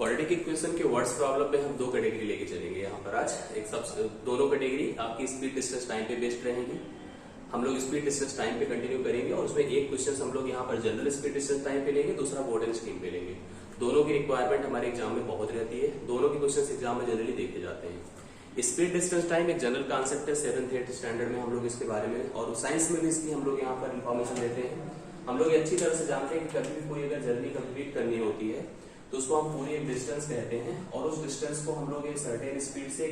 Quadratic equation के words problem में हम दो कैटेगरी लेके चलेंगे यहाँ पर आज। एक सब दोनों कैटेगरी आपकी स्पीड डिस्टेंस टाइम पे बेस्ड रहेंगी। हम लोग स्पीड डिस्टेंस टाइम पे कंटिन्यू करेंगे और उसमें एक क्वेश्चन हम लोग यहाँ पर जनरल स्पीड डिस्टेंस टाइम पे लेंगे, दूसरा बोर्ड एंड स्ट्रीम पे लेंगे। दोनों की रिक्वायरमेंट हमारे एग्जाम में बहुत रहती है, दोनों के क्वेश्चन एग्जाम में जनरली देखे जाते हैं। स्पीड डिस्टेंस टाइम एक जनरल कॉन्सेप्ट है, 7th 8th स्टैंडर्ड में हम लोग इसके बारे में और साइंस में भी इसकी हम लोग यहाँ पर इन्फॉर्मेशन देते हैं। हम लोग अच्छी तरह से जानते हैं कि कभी भी कोई अगर जर्नी कंप्लीट करनी होती है तो उसको हम पूरी एक डिस्टेंस कहते हैं और उस डिस्टेंस को हम लोग एक सर्टेन स्पीड से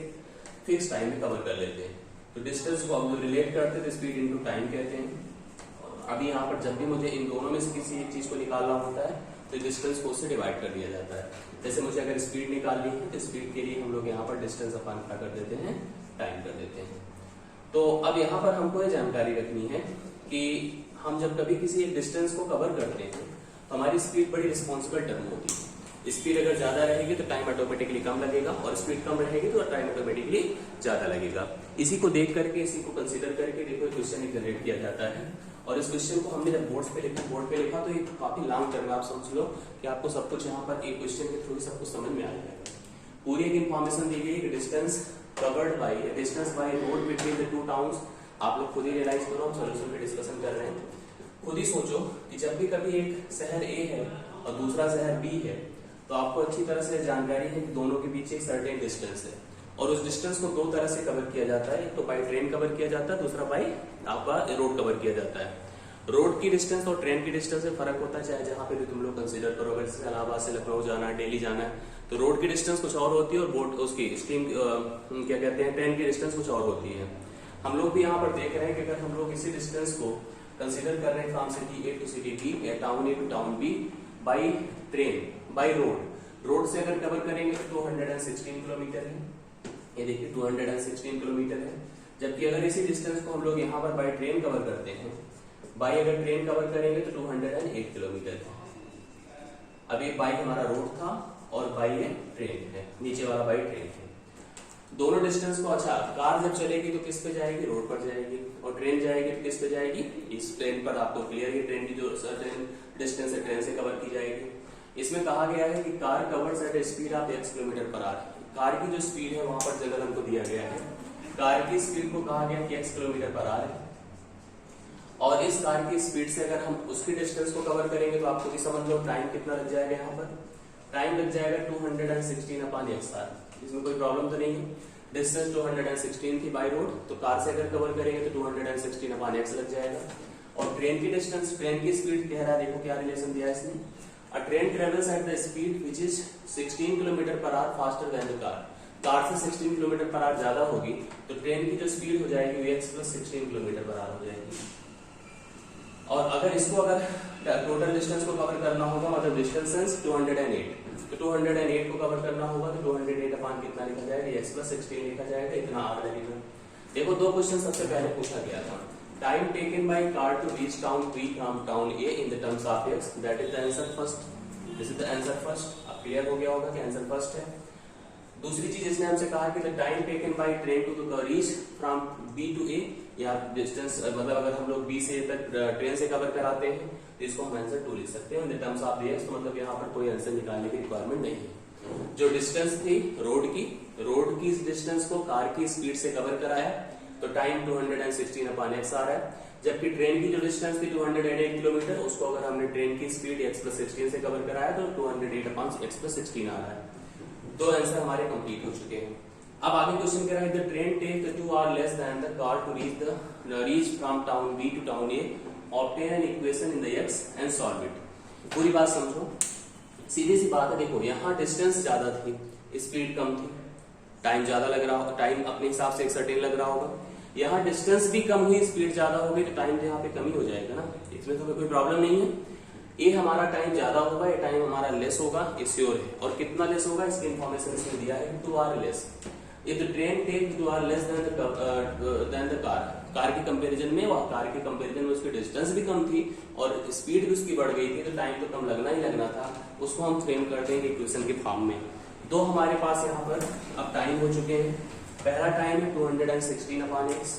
फिक्स टाइम में कवर कर लेते हैं। तो डिस्टेंस को हम लोग रिलेट करते हैं तो स्पीड इनटू टाइम कहते हैं। अभी यहाँ पर जब भी मुझे इन दोनों में से किसी एक चीज को निकालना होता है तो डिस्टेंस को उससे डिवाइड कर दिया जाता है। जैसे मुझे अगर स्पीड निकालनी है तो स्पीड के लिए हम लोग यहाँ पर डिस्टेंस अपन क्या कर देते हैं, टाइम कर देते हैं। तो अब यहाँ पर हमको ये जानकारी रखनी है कि हम जब कभी किसी एक डिस्टेंस को कवर करते हैं तो हमारी स्पीड बड़ी रिस्पॉन्सिबल टर्म होती है। स्पीड अगर ज्यादा रहेगी तो टाइम ऑटोमेटिकली कम लगेगा और स्पीड कम रहेगी तो टाइम ऑटोमेटिकली ज्यादा लगेगा। इसी को देख करके, इसी को कंसीडर करके देखो क्वेश्चन जनरेट किया जाता है और इस क्वेश्चन को हमने जब बोर्ड पे लिखा तो ये काफी लॉन्ग टर्म है। आप समझ लो कि आपको सब कुछ यहाँ पर एक क्वेश्चन के थ्रू सब कुछ समझ में आ जाएगा। पूरी एक इन्फॉर्मेशन दी गई कि distance covered by road between the two towns. आप लोग खुद ही रियलाइज करो, हम सोल्यूशन पे डिस्कशन कर रहे हैं। खुद ही सोचो कि जब भी कभी एक शहर ए है और दूसरा शहर बी है तो आपको अच्छी तरह से जानकारी है कि दोनों के बीच एक सर्टेन डिस्टेंस है और उस डिस्टेंस को दो तरह से कवर किया जाता है। एक तो बाई ट्रेन कवर किया जाता है, दूसरा बाई आपका रोड कवर किया जाता है। रोड की डिस्टेंस और ट्रेन की डिस्टेंस में फर्क होता है, चाहे जहां पे भी तुम लोग कंसीडर करो। अगर इलाहाबाद से लखनऊ जाना है, दिल्ली जाना है तो रोड की डिस्टेंस कुछ और होती है और बोट उसकी स्टीम क्या कहते हैं, ट्रेन की डिस्टेंस कुछ और होती है। हम लोग भी यहाँ पर देख रहे हैं कि अगर हम लोग इसी डिस्टेंस को कंसीडर कर रहे हैं from city a to city b या town a to town b by train by road से अगर कवर करेंगे तो 216 किलोमीटर है। ये देखिए 216 किलोमीटर है। जबकि अगर इसी डिस्टेंस को हम लोग यहाँ पर बाई ट्रेन कवर करते हैं, बाई अगर ट्रेन कवर करेंगे तो 208 किलोमीटर है। अब ये बाई हमारा रोड था और बाई ये ट्रेन है, नीचे वाला बाई ट्रेन है। दोनों डिस्टेंस को, अच्छा कार जब चलेगी तो किस पे जाएगी, रोड पर जाएगी, और ट्रेन जाएगी तो किस पे जाएगी, इस ट्रेन पर। आपको क्लियर है ट्रेन की जो सर्टेन डिस्टेंस है ट्रेन से कवर की जाएगी। इसमें कहा गया है कि car covers at speed of x kilometre per hour. Car की जो स्पीड है वहां पर जनरल हमको दिया गया है, कार की स्पीड को कहा गया कि x किलोमीटर पर आवर है और इस कार की स्पीड से अगर हम उसकी डिस्टेंस को कवर करेंगे तो आपको भी समझ लो टाइम कितना लग जाएगा। यहाँ पर टाइम लग जाएगा 216/x। इसमें कोई प्रॉब्लम तो नहीं है। डिस्टेंस 216 थी बाई रोड, तो कार से अगर कवर करेंगे तो 216/x लग जाएगा। और ट्रेन की डिस्टेंस, ट्रेन की स्पीड कह रहा है, देखो क्या रिलेशन दिया है इसने। A train travels at the speed which is 16 km per hour faster than the car. Car से 16 km per hour ज्यादा होगी तो ट्रेन की जो स्पीड हो जाएगी वो x + 16 km per hour हो जाएगी। और अगर इसको अगर टोटल डिस्टेंस को कवर करना होगा, मतलब डिस्टेंस 208, तो 208 को कवर करना होगा तो 208 अपान कितना लिखा जाएगा, x + 16 लिखा जाएगा, इतना r लगेगा। देखो दो क्वेश्चन सबसे पहले पूछा गया था, time taken by car to reach town B from town A in the terms of x, that is the answer first. This is the answer first. अब क्लियर हो गया होगा कि आंसर फर्स्ट है। दूसरी चीज इसने हमसे कहा कि the time taken by train to reach from b to a, या डिस्टेंस मतलब अगर हम लोग बी से तक ट्रेन से कवर कराते हैं तो इसको हम आंसर 2 लिख सकते हैं इन द टर्म्स ऑफ x। तो मतलब यहाँ पर कोई आंसर निकालने की रिक्वायरमेंट नहीं है। जो डिस्टेंस थी रोड की डिस्टेंस को कार की स्पीड से कवर कराया तो टाइम 216/x आ रहा है। जबकि ट्रेन की जो डिस्टेंस थी 208 किलोमीटर, उसको अगर हमने ट्रेन की स्पीड x + 16 से कवर कराया तो 208/x + 16 आ रहा है। दो आंसर हमारे कंप्लीट हो चुके हैं। अब आगे क्वेश्चन कह रहा है the train take 2 hours less than the car to reach from town B to town A, obtain an equation in the x and solve it. पूरी बात समझो, सीधी सी बात है। देखो यहाँ डिस्टेंस ज्यादा थी, स्पीड कम थी, टाइम ज्यादा लग रहा होगा, टाइम अपने हिसाब से एक सर्टेन लग रहा होगा। यहाँ डिस्टेंस भी कम हुई, स्पीड ज्यादा हो गई तो टाइम तो यहाँ पे कम ही हो जाएगा ना, इसमें तो कोई प्रॉब्लम नहीं है। ये हमारा टाइम ज्यादा होगा, ये टाइम हमारा लेस होगा, ये श्योर है। और कितना लेस होगा इसकी इन्फॉर्मेशन इसमें दिया है, 2 hours less. If the train take 2 hours less than the car की कंपैरिजन में, और कार के कंपैरिजन में उसकी डिस्टेंस भी कम थी और स्पीड भी उसकी बढ़ गई थी तो टाइम तो कम लगना ही लगना था। उसको हम फ्रेम कर देंगे इक्वेशन के फॉर्म में। दो हमारे पास यहाँ पर अब टाइम हो चुके हैं। पहला टाइम है 216/x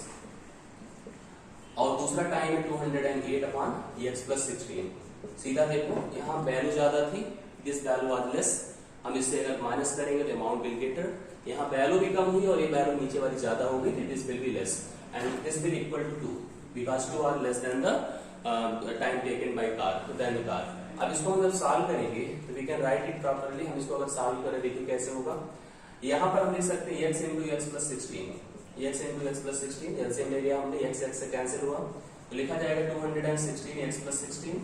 और दूसरा टाइम है 208/x + 16। सीधा देखो यहाँ वैल्यू ज्यादा थी, दिस वैल्यू वाज लेस, हम इससे अगर माइनस करेंगे तो अमाउंट विल गेटर, यहाँ वैल्यू भी कम हुई और ये वैल्यू नीचे वाली ज्यादा हो गई, this will be less and this will equal to 2 because 2 are less than the time taken by car than the car. अब इसको हम जब सॉल्व करेंगे तो we can write it properly. हम इसको अगर सॉल्व करें देखिए कैसे होगा। यहाँ पर हम लिख सकते हैं x into x plus 16, x into x plus 16 LCM ले लिया हमने, x से कैंसिल हुआ तो लिखा जाएगा 216 x प्लस 16।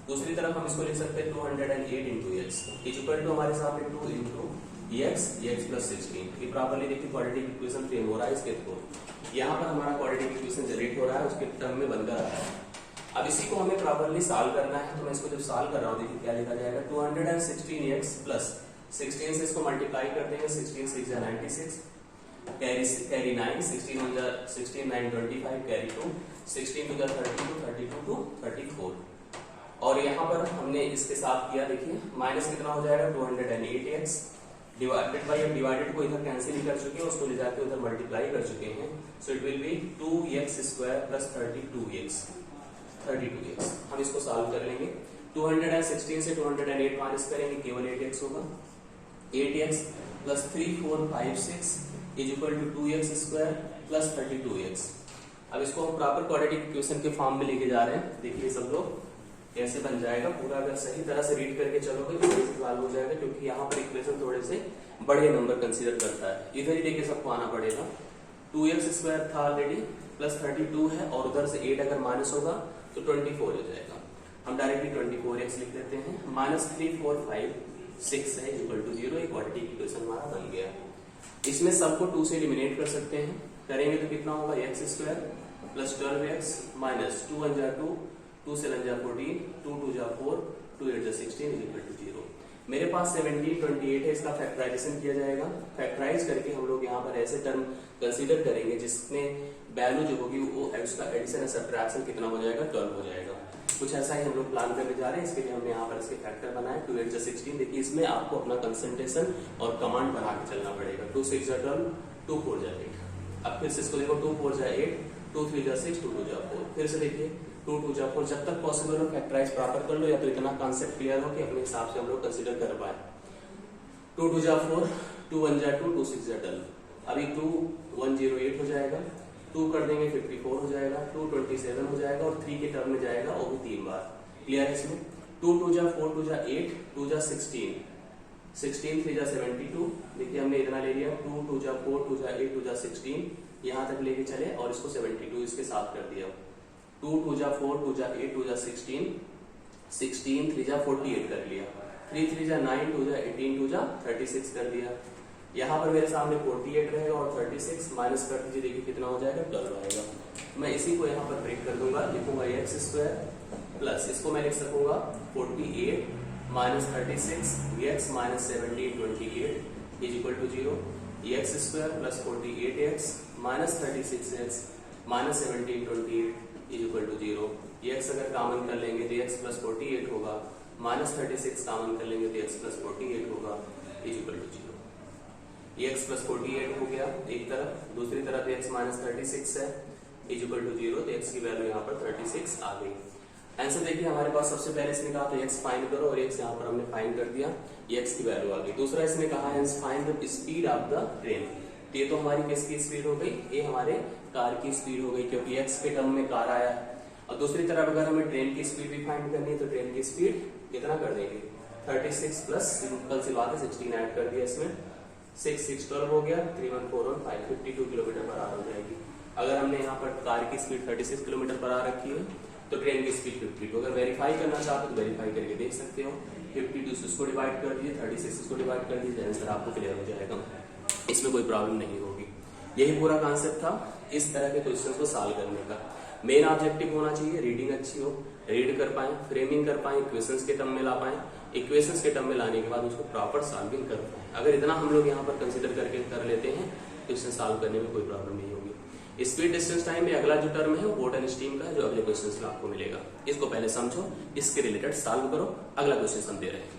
दूसरी तरफ हम इसको लिख सकते हैं 208 इंटू एक्स इक्वल टू हमारे सामने 2 इंटू एक्स प्लस 16। ये प्रॉपर्ली देखिए क्वाड्रेटिक इक्वेशन फ्रेम हो रहा है इसके थ्रू। यहाँ पर हमारा क्वाड्रेटिक इक्वेशन जनरेट हो रहा है, उसके टर्म में बनकर आ रहा है। अब इसी को हमें प्रॉपर्ली सॉल्व करना है, तो मैं इसको जब सॉल्व कर रहा हूँ देखिए क्या लिखा जाएगा 216x प्लस 16 से इसको मल्टीप्लाई कर देंगे, 16 6 जा 96, कैरी 9, 16 1 जा 16 9 25, कैरी 2, 16 2 जा 32, 32 टू 34। और यहाँ पर हमने इसके साथ किया देखिए माइनस कितना हो जाएगा 208x डिवाइडेड बाय, डिवाइडेड को इधर कैंसिल ही कर चुके हैं, उसको ले जाके उधर मल्टीप्लाई कर चुके हैं, so it will be 2x square plus 32x। हम इसको सॉल्व कर लेंगे। 216 से 208 माइनस करेंगे, केवल 8x होगा, 8x plus 3456 is equal to 2x square plus 32x। अब इसको हम प्रॉपर क्वाड्रेटिक इक्वेशन के फॉर्म में लेके जा रहे हैं। देखिए सब लोग कैसे बन जाएगा पूरा, अगर सही तरह से रीड करके चलोगे तो सॉल्व हो जाएगा, क्योंकि यहाँ पर इक्वेशन थोड़े से बड़े नंबर कंसीडर करता है। इधर ही लेके सबको आना पड़ेगा। 2x स्क्वायर था ऑलरेडी प्लस 32 है और उधर से 8 अगर माइनस होगा तो 24 हो जाएगा। हम डायरेक्टली 24x लिख देते हैं, माइनस 3456 है इक्वल टू 0। क्वाड्रेटिक इक्वेशन हमारा बन गया। इसमें सबको 2 से एलिमिनेट कर सकते हैं, करेंगे तो कितना होगा x square plus 12x minus 2 1 जा 2, 2 से 1 जा 14, 2 2 जा 4, 2 8 जा 16 इक्वल टू 0। मेरे पास 17 28 है, इसका फैक्टराइजेशन किया जाएगा। फैक्टराइज करके हम लोग यहाँ पर ऐसे टर्म कंसीडर करेंगे जिसमें वैल्यू जो होगी वो उसका एडिशन या सब्ट्रैक्शन कितना हो जाएगा 12 हो जाएगा। कुछ ऐसा ही हम लोग प्लान करने जा रहे हैं। इसके लिए हमने यहाँ पर इसके फैक्टर बनाए 2 8 जा 16। देखिए इसमें आपको अपना कंसंट्रेशन और कमांड बना के चलना पड़ेगा। 2 6 जा 12, 2 4 जा 8। अब फिर से इसको देखो 2 4 जा 8, 2 3 जा 6, 2 2 जा 4। फिर से देखिए 2 2 जा 4। जब तक पॉसिबल हो फैक्टराइज प्रॉपर कर लो, या तो इतना कॉन्सेप्ट क्लियर हो कि अपने हिसाब से हम लोग कंसीडर कर पाए। 2 2 जा 4, 2 1 जा 2, 2 6 जा 12। अभी 2 108 हो जाएगा, 2 कर देंगे 54 हो जाएगा, 2 27 हो जाएगा और 3 के टर्म में जाएगा और भी 3 बार। क्लियर है इसमें? 2 2 जा 4, 2 जा 8, 2 जा 16, 16 3 जा 72। देखिए हमने इतना ले लिया, 2 2 जा 4, 2 जा 8, 2 जा 16, यहाँ तक लेके चले और इसको 72 इसके साथ कर दिया। 2 2 जा 4, 2 जा 8, 2 जा 16, 16 3 जा 48 कर लिया, 3 3 जा 9, 2 जा 18, 2 जा 36 कर दिया। यहाँ पर मेरे सामने 48 रहेगा और 36 माइनस कर दीजिए, देखिए कितना हो जाएगा 12 आएगा। मैं इसी को यहाँ पर ब्रेक कर दूंगा, लिखूंगा x स्क्वायर प्लस इसको मैं लिख सकूंगा 48 minus 36 x minus 17 28 is equal to 0। x square plus 48x minus 36x minus 17 28 is equal to 0। x अगर कॉमन कर लेंगे तो x प्लस 48 होगा, माइनस 36 कॉमन कर लेंगे तो x प्लस 48 होगा is equal to 0। x plus 48 हो गया एक तरफ, दूसरी तरफ x माइनस 36 है इज इक्वल टू 0, तो x की वैल्यू यहाँ पर 36 आ गई। आंसर देखिए हमारे पास सबसे पहले इसने कहा तो x फाइंड करो और x यहाँ पर हमने फाइंड कर दिया, x की वैल्यू आ गई। दूसरा इसने कहा है find the speed of the train, तो ये तो हमारी किसकी स्पीड हो गई, ये हमारे कार की स्पीड हो गई, क्योंकि x के टर्म में कार आया है। और दूसरी तरफ अगर हमें ट्रेन की स्पीड भी फाइंड करनी है तो ट्रेन की स्पीड कितना कर देंगे 36 प्लस सिंपल सी बात है 16 ऐड कर दिया इसमें, 6 6 12 हो गया, 3 1 4 1 5 52 किलोमीटर पर आवर हो जाएगी। अगर हमने यहाँ पर कार की स्पीड 36 किलोमीटर पर आवर रखी है तो ट्रेन की स्पीड 52। अगर वेरीफाई करना चाहते हो तो वेरीफाई करके देख सकते हो। 52 से इसको डिवाइड कर दीजिए, 36 इसको डिवाइड कर दीजिए, आंसर आपको क्लियर हो जाएगा, इसमें कोई प्रॉब्लम नहीं होगी। यही पूरा कॉन्सेप्ट था इस तरह के क्वेश्चन को सॉल्व करने का। मेन ऑब्जेक्टिव होना चाहिए रीडिंग अच्छी हो, रीड कर पाए, फ्रेमिंग कर पाए, इक्वेशंस के टर्म में ला पाए, इक्वेशंस के टर्म में लाने के बाद उसको प्रॉपर सॉल्विंग कर पाए। अगर इतना हम लोग यहाँ पर कंसीडर करके कर लेते हैं तो इससे सॉल्व करने में कोई प्रॉब्लम नहीं होगी। स्पीड डिस्टेंस टाइम में अगला जो टर्म है वो बोट एंड स्टीम का है, जो अगले क्वेश्चन में आपको मिलेगा। इसको पहले समझो, इसके रिलेटेड सॉल्व करो, अगला क्वेश्चन हम दे रहे हैं।